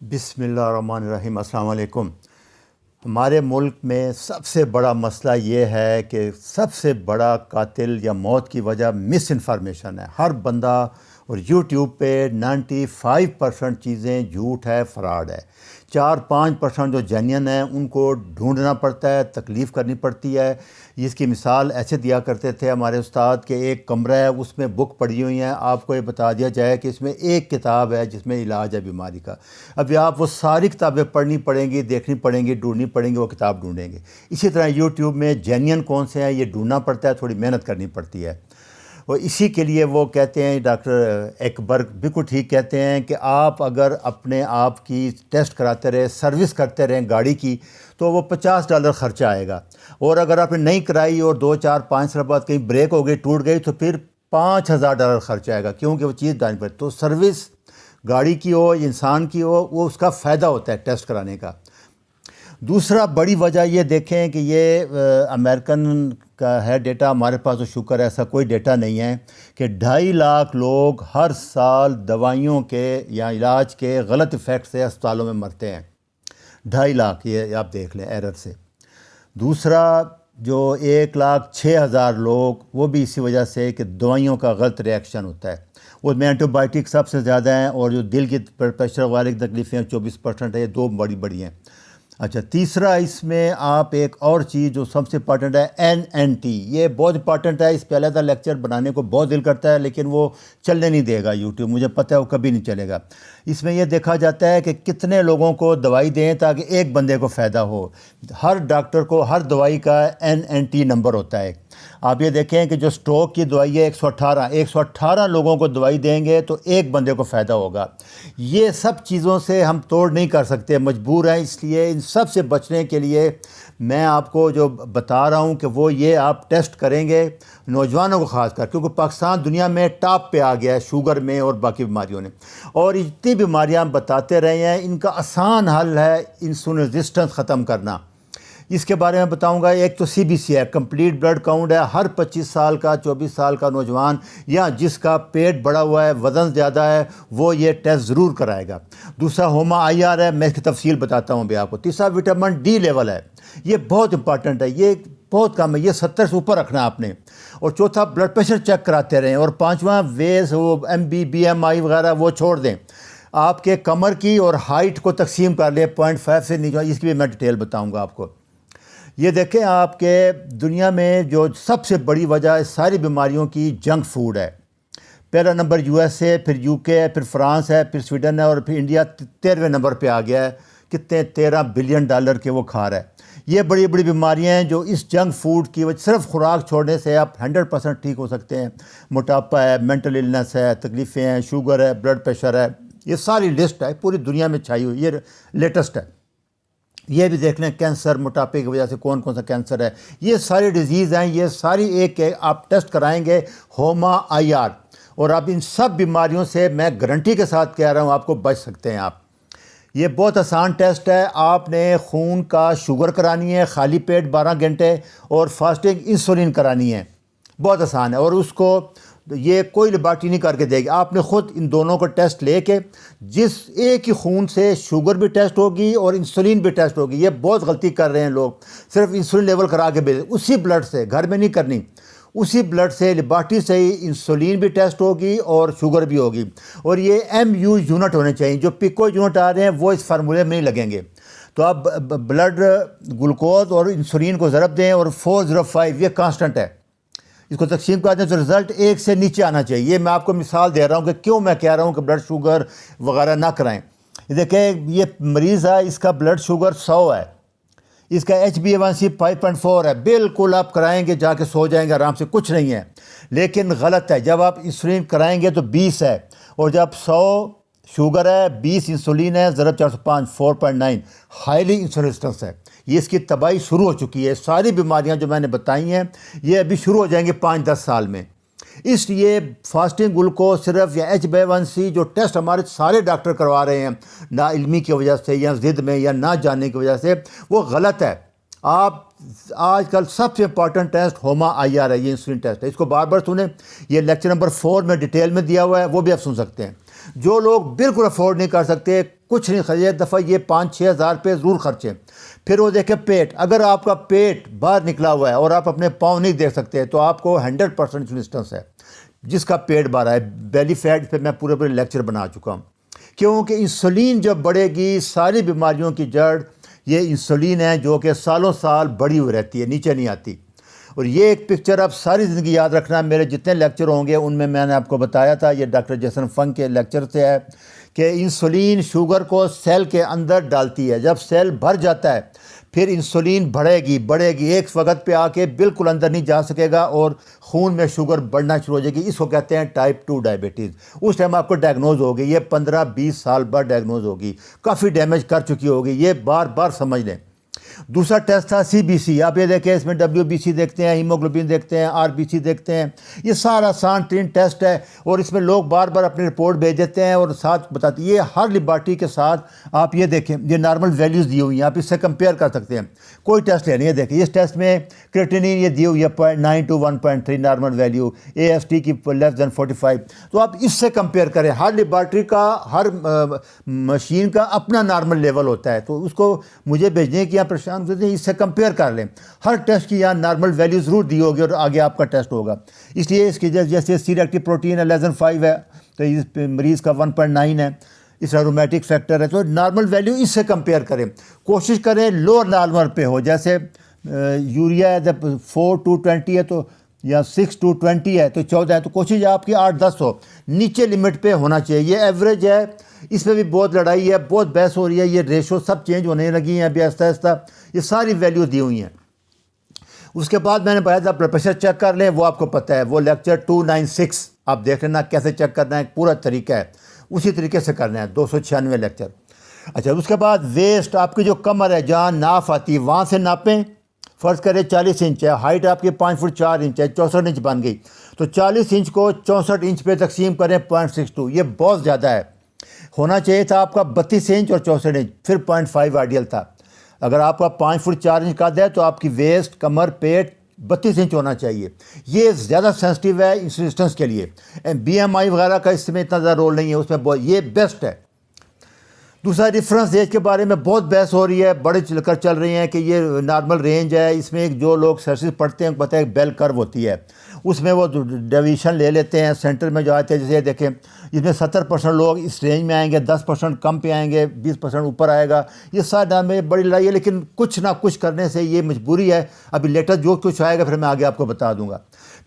بسم اللہ الرحمن الرحیم۔ السلام علیکم۔ ہمارے ملک میں سب سے بڑا مسئلہ یہ ہے کہ سب سے بڑا قاتل یا موت کی وجہ مس انفارمیشن ہے۔ ہر بندہ اور یوٹیوب پہ 95% چیزیں جھوٹ ہے، فراڈ ہے۔ 4-5% جو جینین ہیں ان کو ڈھونڈنا پڑتا ہے، تکلیف کرنی پڑتی ہے۔ اس کی مثال ایسے دیا کرتے تھے ہمارے استاد کہ ایک کمرہ ہے، اس میں بک پڑھی ہوئی ہیں، آپ کو یہ بتا دیا جائے کہ اس میں ایک کتاب ہے جس میں علاج ہے بیماری کا۔ ابھی آپ وہ ساری کتابیں پڑھنی پڑیں گی، دیکھنی پڑیں گی، ڈھونڈنی پڑیں گی، وہ کتاب ڈھونڈیں گے۔ اسی طرح یوٹیوب میں جینین کون سے ہیں یہ ڈھونڈنا پڑتا ہے، تھوڑی محنت کرنی پڑتی ہے۔ اور اسی کے لیے وہ کہتے ہیں، ڈاکٹر ایکبرگ بالکل ٹھیک کہتے ہیں کہ آپ اگر اپنے آپ کی ٹیسٹ کراتے رہے، سروس کرتے رہیں گاڑی کی، تو وہ $50 خرچہ آئے گا۔ اور اگر آپ نے نہیں کرائی اور 2-4-5 سال بعد کہیں بریک ہو گئی، ٹوٹ گئی، تو پھر $5000 خرچہ آئے گا، کیونکہ وہ چیز ڈالنی پڑتی۔ تو سروس گاڑی کی ہو یا انسان کی ہو، وہ اس کا فائدہ ہوتا ہے ٹیسٹ کرانے کا۔ دوسرا بڑی وجہ یہ دیکھیں کہ یہ امریکن کا ہے ڈیٹا، ہمارے پاس تو شکر ہے ایسا کوئی ڈیٹا نہیں ہے، کہ 2.5 لاکھ لوگ ہر سال دوائیوں کے یا علاج کے غلط افیکٹ سے اسپتالوں میں مرتے ہیں۔ 2.5 لاکھ، یہ آپ دیکھ لیں ایرر سے۔ دوسرا جو 1,06,000 لوگ، وہ بھی اسی وجہ سے کہ دوائیوں کا غلط ریئیکشن ہوتا ہے۔ وہ میں اینٹی بائیوٹک سب سے زیادہ ہیں، اور جو دل کی پریشر وغیرہ کی تکلیفیں 24% ہے، یہ دو بڑی ہیں۔ اچھا، تیسرا اس میں آپ ایک اور چیز جو سب سے امپارٹنٹ ہے، NNT، یہ بہت امپارٹنٹ ہے۔ اس پہ علیحدہ لیکچر بنانے کو بہت دل کرتا ہے، لیکن وہ چلنے نہیں دے گا یوٹیوب، مجھے پتہ ہے وہ کبھی نہیں چلے گا۔ اس میں یہ دیکھا جاتا ہے کہ کتنے لوگوں کو دوائی دیں تاکہ ایک بندے کو فائدہ ہو۔ ہر ڈاکٹر کو ہر دوائی کا NNT نمبر ہوتا ہے۔ آپ یہ دیکھیں کہ جو سٹروک کی دوائی ہے 118 لوگوں کو دوائی دیں گے تو ایک بندے کو فائدہ ہوگا۔ یہ سب چیزوں سے ہم توڑ نہیں کر سکتے، مجبور ہیں۔ اس لیے ان سب سے بچنے کے لیے میں آپ کو جو بتا رہا ہوں کہ وہ یہ آپ ٹیسٹ کریں گے، نوجوانوں کو خاص کر، کیونکہ پاکستان دنیا میں ٹاپ پہ آ گیا ہے شوگر میں اور باقی بیماریوں نے، اور اتنی بیماریاں ہم بتاتے رہے ہیں۔ ان کا آسان حل ہے انسولین ریزسٹنس ختم کرنا۔ اس کے بارے میں بتاؤں گا۔ ایک تو CBC ہے، کمپلیٹ بلڈ کاؤنٹ ہے۔ ہر 25 سال کا 24 سال کا نوجوان یا جس کا پیٹ بڑا ہوا ہے، وزن زیادہ ہے، وہ یہ ٹیسٹ ضرور کرائے گا۔ دوسرا HOMA IR ہے، میں اس کی تفصیل بتاتا ہوں بھی آپ کو۔ تیسرا وٹامن D لیول ہے، یہ بہت امپارٹنٹ ہے، یہ بہت کم ہے، یہ 70 سے اوپر رکھنا ہے آپ نے۔ اور چوتھا بلڈ پریشر چیک کراتے رہیں۔ اور پانچواں ویز، وہ MB BMI وغیرہ وہ چھوڑ دیں۔ آپ کے کمر کی اور ہائٹ کو تقسیم کر لیں 0.5 سے نیچے، اس کی بھی میں ڈیٹیل بتاؤں گا آپ کو۔ یہ دیکھیں آپ کے دنیا میں جو سب سے بڑی وجہ ہے ساری بیماریوں کی، جنک فوڈ ہے۔ پہلا نمبر USA، پھر UK ہے، پھر فرانس ہے، پھر سویڈن ہے، اور پھر انڈیا 13ویں نمبر پہ آ گیا ہے۔ کتنے $13 بلین کے وہ کھا رہا ہے۔ یہ بڑی بڑی بیماریاں ہیں جو اس جنک فوڈ کی وجہ، صرف خوراک چھوڑنے سے آپ 100% ٹھیک ہو سکتے ہیں۔ موٹاپا ہے، مینٹل النس ہے، تکلیفیں ہیں، شوگر ہے، بلڈ پریشر ہے، یہ ساری لسٹ ہے پوری دنیا میں چھائی ہوئی، یہ لیٹسٹ ہے۔ یہ بھی دیکھ لیں، کینسر، موٹاپے کی وجہ سے کون کون سا کینسر ہے، یہ ساری ڈیزیز ہیں، یہ ساری ایک آپ ٹیسٹ کرائیں گے HOMA IR، اور آپ ان سب بیماریوں سے میں گارنٹی کے ساتھ کہہ رہا ہوں آپ کو بچ سکتے ہیں۔ آپ یہ بہت آسان ٹیسٹ ہے۔ آپ نے خون کا شوگر کرانی ہے خالی پیٹ 12 گھنٹے، اور فاسٹنگ انسولین کرانی ہے، بہت آسان ہے۔ اور اس کو یہ کوئی لیبارٹری نہیں کر کے دے گی، آپ نے خود ان دونوں کو ٹیسٹ لے کے، جس ایک ہی خون سے شوگر بھی ٹیسٹ ہوگی اور انسولین بھی ٹیسٹ ہوگی۔ یہ بہت غلطی کر رہے ہیں لوگ، صرف انسولین لیول کرا کے بھیج، اسی بلڈ سے، گھر میں نہیں کرنی، اسی بلڈ سے لیبارٹری سے ہی انسولین بھی ٹیسٹ ہوگی اور شوگر بھی ہوگی۔ اور یہ MU یونٹ ہونے چاہیے، جو پیکو یونٹ آ رہے ہیں وہ اس فارمولے میں نہیں لگیں گے۔ تو آپ بلڈ گلوکوز اور انسولین کو ضرب دیں، اور 405 یہ کانسٹنٹ ہے، اس کو تقسیم کر دیں تو رزلٹ 1 سے نیچے آنا چاہیے۔ یہ میں آپ کو مثال دے رہا ہوں کہ کیوں میں کہہ رہا ہوں کہ بلڈ شوگر وغیرہ نہ کرائیں۔ دیکھیں یہ مریض ہے، اس کا بلڈ شوگر 100 ہے، اس کا HbA1c 5.4 ہے، بالکل آپ کرائیں گے جا کے سو جائیں گے آرام سے، کچھ نہیں ہے۔ لیکن غلط ہے، جب آپ انسولین کرائیں گے تو 20 ہے، اور جب 100 شوگر ہے، 20 انسولین ہے، ضرب 405 4.9، ہائیلی انسولین ریزسٹنس ہے۔ یہ اس کی تباہی شروع ہو چکی ہے۔ ساری بیماریاں جو میں نے بتائی ہیں یہ ابھی شروع ہو جائیں گے 5-10 سال میں۔ اس لیے فاسٹنگ گلوکوز صرف، یا HbA1c جو ٹیسٹ ہمارے سارے ڈاکٹر کروا رہے ہیں نا علمی کی وجہ سے یا ضد میں یا نہ جاننے کی وجہ سے، وہ غلط ہے۔ آپ آج کل سب سے امپورٹنٹ ٹیسٹ HOMA IR ہے، یہ انسولین ٹیسٹ ہے، اس کو بار بار سنیں، یہ لیکچر نمبر 4 میں ڈیٹیل میں دیا ہوا ہے، وہ بھی آپ سن سکتے ہیں۔ جو لوگ بالکل افورڈ نہیں کر سکتے، کچھ نہیں خرچے، ایک دفعہ یہ 5-6 ہزار روپے ضرور خرچیں۔ پھر وہ دیکھیں پیٹ، اگر آپ کا پیٹ باہر نکلا ہوا ہے اور آپ اپنے پاؤں نہیں دیکھ سکتے تو آپ کو 100% انسٹنس ہے جس کا پیٹ باہر ہے، بیلی فیٹ پہ میں پورے لیکچر بنا چکا ہوں، کیونکہ انسولین جب بڑھے گی ساری بیماریوں کی جڑ یہ انسولین ہے، جو کہ سالوں سال بڑھی ہوئی رہتی ہے، نیچے نہیں آتی۔ اور یہ ایک پکچر آپ ساری زندگی یاد رکھنا، میرے جتنے لیکچر ہوں گے ان میں نے آپ کو بتایا تھا، یہ ڈاکٹر جیسن فنگ کے لیکچر سے ہے کہ انسولین شوگر کو سیل کے اندر ڈالتی ہے، جب سیل بھر جاتا ہے پھر انسولین بڑھے گی، ایک وقت پہ آ کے بالکل اندر نہیں جا سکے گا اور خون میں شوگر بڑھنا شروع ہو جائے گی، اس کو کہتے ہیں ٹائپ 2 ڈائبٹیز۔ اس ٹائم آپ کو ڈائگنوز ہوگی، یہ 15-20 سال بعد ڈائگنوز ہوگی، کافی ڈیمیج کر چکی ہوگی، یہ بار بار سمجھ لیں۔ دوسرا ٹیسٹ تھا CBC، آپ یہ دیکھیں، اس میں WBC دیکھتے ہیں، ہیموگلوبن دیکھتے ہیں، RBC دیکھتے ہیں، یہ سارا آسان ترین ٹیسٹ ہے اور اس میں لوگ بار بار اپنی رپورٹ بھیج دیتے ہیں اور ساتھ بتاتے ہیں، یہ ہر لیبارٹری کے ساتھ آپ یہ دیکھیں، یہ نارمل ویلیوز دی ہوئی ہیں، آپ اس سے کمپیئر کر سکتے ہیں، کوئی ٹیسٹ لے لیں، یہ دیکھیں اس ٹیسٹ میں کریٹینین یہ دی ہوئی ہے 0.9 to 1.3 نارمل ویلیو، AST کی <45، تو آپ اس سے کمپیئر کریں، ہر لیبارٹری کا ہر مشین کا اپنا نارمل لیول ہوتا ہے، تو اس کو مجھے بھیجنے کی پریشان ہوتے ہیں، اس سے کمپیئر کر لیں، ہر ٹیسٹ کی یہاں نارمل ویلیو ضرور دی ہوگی اور آگے آپ کا ٹیسٹ ہوگا۔ اس لیے اس کی جیسے سی ریکٹیو پروٹین ہے <5 ہے تو اس مریض کا 1.9 ہے، اس طرح رومیٹک فیکٹر ہے، تو نارمل ویلیو اس سے کمپیئر کریں، کوشش کریں لوور نارمل پہ ہو، جیسے یوریا ہے 4 to 20 ہے تو یا 6 to 20 ہے تو 14 ہے، تو کوشش آپ کی 8-10 ہو، نیچے لمٹ پہ ہونا چاہیے، یہ ایوریج ہے، اس میں بھی بہت لڑائی ہے، بہت بحث ہو رہی ہے، یہ ریشو سب چینج ہونے لگی ہیں ابھی آہستہ آہستہ، یہ ساری ویلیو دی ہوئی ہیں۔ اس کے بعد میں نے بتایا تھا بلڈ پریشر چیک کر لیں، وہ آپ کو پتہ ہے، وہ لیکچر 296 آپ دیکھ لینا کیسے چیک کرنا ہے، پورا طریقہ ہے، اسی طریقے سے کرنا ہے، 296 لیکچر۔ اچھا، اس کے بعد ویسٹ، آپ کی جو کمر ہے جہاں ناف آتی ہے وہاں سے ناپیں، فرض کریں 40 انچ ہے، ہائٹ آپ کی 5 فٹ 4 انچ ہے، 64 انچ بن گئی، تو 40 انچ کو 64 انچ پہ تقسیم کریں 0.62، یہ بہت زیادہ ہے، ہونا چاہیے تھا آپ کا 32 انچ اور 64 انچ، پھر 0.5 آئیڈیل تھا۔ اگر آپ کا 5 فٹ 4 انچ قد ہے تو آپ کی ویسٹ، کمر، پیٹ 32 انچ ہونا چاہیے، یہ زیادہ سینسٹیو ہے انسٹنس کے لیے، BMI وغیرہ کا اس میں اتنا زیادہ رول نہیں ہے، اس میں یہ بیسٹ ہے۔ دوسرا ریفرنس ایج کے بارے میں بہت بحث ہو رہی ہے، بڑے چل رہی ہیں کہ یہ نارمل رینج ہے، اس میں جو لوگ سرسز پڑھتے ہیں پتہ ہے ایک بیل کرو ہوتی ہے، اس میں وہ ڈیویشن لے لیتے ہیں، سینٹر میں جو آتے ہیں، جیسے دیکھیں اس میں 70% لوگ اس رینج میں آئیں گے، 10% کم پہ آئیں گے، 20% اوپر آئے گا، یہ سارا میں بڑی لڑائی ہے، لیکن کچھ نہ کچھ کرنے سے یہ مجبوری ہے، ابھی لیٹسٹ جو کچھ آئے گا پھر میں آگے آپ کو بتا دوں گا۔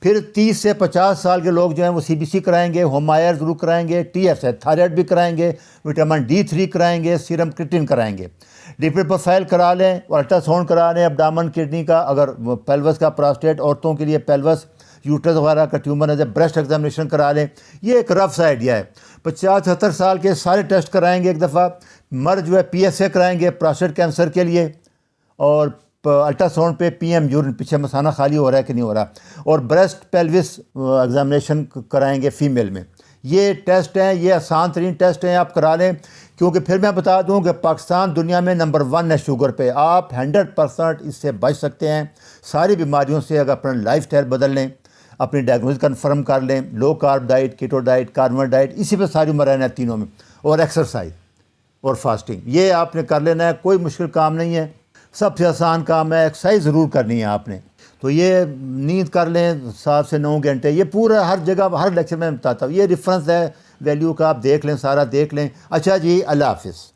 پھر 30 سے 50 سال کے لوگ جو ہیں وہ CBC کرائیں گے، ہومائر ضرور کرائیں گے، TS ہے تھائرائڈ بھی کرائیں گے، وٹامن D3 کرائیں گے، سیرم کرٹین کرائیں گے، لپڈ پروفائل کرا لیں اور الٹرا ساؤنڈ کرا لیں ابڈامن کڈنی کا، اگر پیلوس کا پراسٹیٹ عورتوں کے لیے پیلوس یوٹرس وغیرہ کا ٹیومر ہے بریسٹ ایگزامینیشن کرا لیں، یہ ایک رف سا آئیڈیا ہے۔ 50-70 سال کے سارے ٹیسٹ کرائیں گے ایک دفعہ، مرد جو ہے PSA کرائیں گے پراسٹیٹ کینسر کے لیے، اور الٹرا ساؤنڈ پہ PM یورین پیچھے مثانہ خالی ہو رہا ہے کہ نہیں ہو رہا، اور بریسٹ پیلوس ایگزامینیشن کرائیں گے فیمیل میں۔ یہ ٹیسٹ ہیں، یہ آسان ترین ٹیسٹ ہیں، آپ کرا لیں، کیونکہ پھر میں بتا دوں کہ پاکستان دنیا میں نمبر 1 ہے شوگر پہ، آپ 100% اس سے بچ سکتے ہیں ساری بیماریوں سے اگر اپنا لائف سٹائل بدل لیں، اپنی ڈائگنوز کنفرم کر لیں، low carb diet, keto diet, carbon diet, اسی پہ ساری عمر رہنا ہے تینوں میں، اور ایکسرسائز اور فاسٹنگ، یہ آپ نے کر لینا ہے، کوئی مشکل کام نہیں ہے، سب سے آسان کام ہے، ایکسرسائز ضرور کرنی ہے آپ نے۔ تو یہ نیند کر لیں 7 سے 9 گھنٹے، یہ پورا ہر جگہ ہر لیکچر میں بتاتا ہوں، یہ ریفرنس ہے ویلیو کا، آپ دیکھ لیں، سارا دیکھ لیں۔ اچھا جی، اللہ حافظ۔